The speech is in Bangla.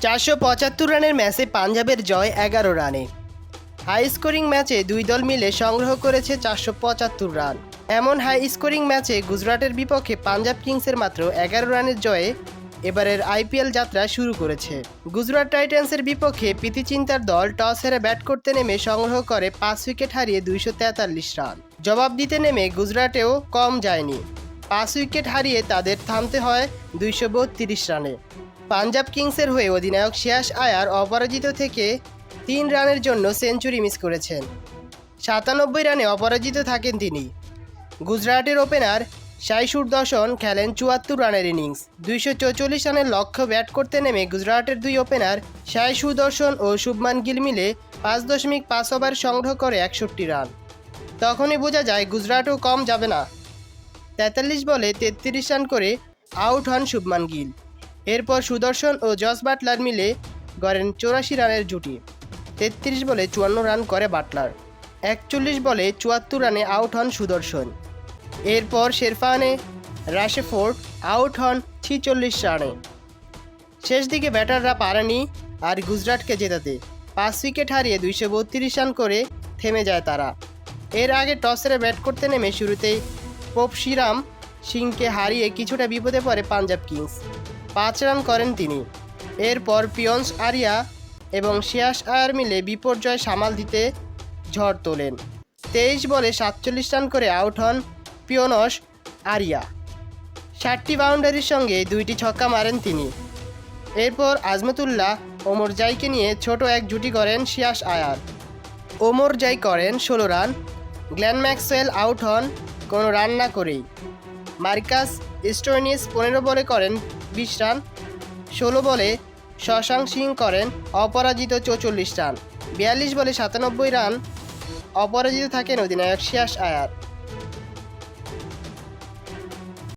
475 রানের ম্যাচে পাঞ্জাবের জয় 11 রানে। হাই স্কোরিং ম্যাচে দুই দল মিলে সংগ্রহ করেছে 475 রান। এমন হাই স্কোরিং ম্যাচে গুজরাটের বিপক্ষে পাঞ্জাব কিংসের মাত্র 11 রানের জয়ে এবারের আইপিএল যাত্রা শুরু করেছে। গুজরাট টাইটান্সের বিপক্ষে প্রীতি চিন্তার দল টস হেরে ব্যাট করতে নেমে সংগ্রহ করে 5 উইকেট হারিয়ে 243 রান। জবাব দিতে নেমে গুজরাটেও কম যায়নি। 5 উইকেট হারিয়ে তাদের থামতে হয় 232 রানে। পাঞ্জাব কিংসের হয়ে অধিনায়ক শ্রেয়াস আয়ার অপরাজিত থেকে 3 রানের জন্য সেঞ্চুরি মিস করেছেন। 97 রানে অপরাজিত থাকেন তিনি। গুজরাটের ওপেনার সাই সুদর্শন খেলেন 74 রানের ইনিংস। 244 রানের লক্ষ্য ব্যাট করতে নেমে গুজরাটের দুই ওপেনার সাই সুদর্শন ও শুভমান গিল মিলে 5.5 ওভার সংগ্রহ করে 61 রান। তখনই বোঝা যায় গুজরাটও কম যাবে না। 43 বলে 33 রান করে আউট হন শুভমান গিল। এরপর সুদর্শন ও জস বাটলার মিলে গড়েন 84 রানের জুটি। 33 বলে 54 রান করে বাটলার। 41 বলে 74 রানে আউট হন সুদর্শন। এরপর শেরফানে রাশেফোর্ড আউট হন 46 রানে। শেষ দিকে ব্যাটাররা পারেনি আর গুজরাটকে জেতাতে। 5 উইকেট হারিয়ে 232 রান করে থেমে যায় তারা। এর আগে টসে ব্যাট করতে নেমে শুরুতেই পোপশিরাম সিংকে হারিয়ে কিছুটা বিপদে পড়ে পাঞ্জাব কিংস। 5 রান করেন তিনি। এরপর পিয়ন্স আরিয়া এবং শ্রেয়াস আয়ার মিলে বিপর্যয় সামাল দিতে ঝড় তোলেন। 23 বলে 47 রান করে আউট হন পিয়নস আরিয়া। 60টি বাউন্ডারির সঙ্গে 2টি ছক্কা মারেন তিনি। এরপর আজমতুল্লাহ ওমর জাইকে নিয়ে ছোট এক জুটি করেন শ্রেয়াস আয়ার। ওমর জাই করেন 16 রান। গ্লেন ম্যাক্সওয়েল আউট হন কোনো রান না করেই। মার্কাস স্টোইনিস 15 বলে করেন 20 রান। 16 বলে শশাঙ্ক সিং করেন অপরাজিত 44 রান। 42 বলে 97 রান অপরাজিত থাকেন অধিনায়ক শ্রেয়াস আয়ার।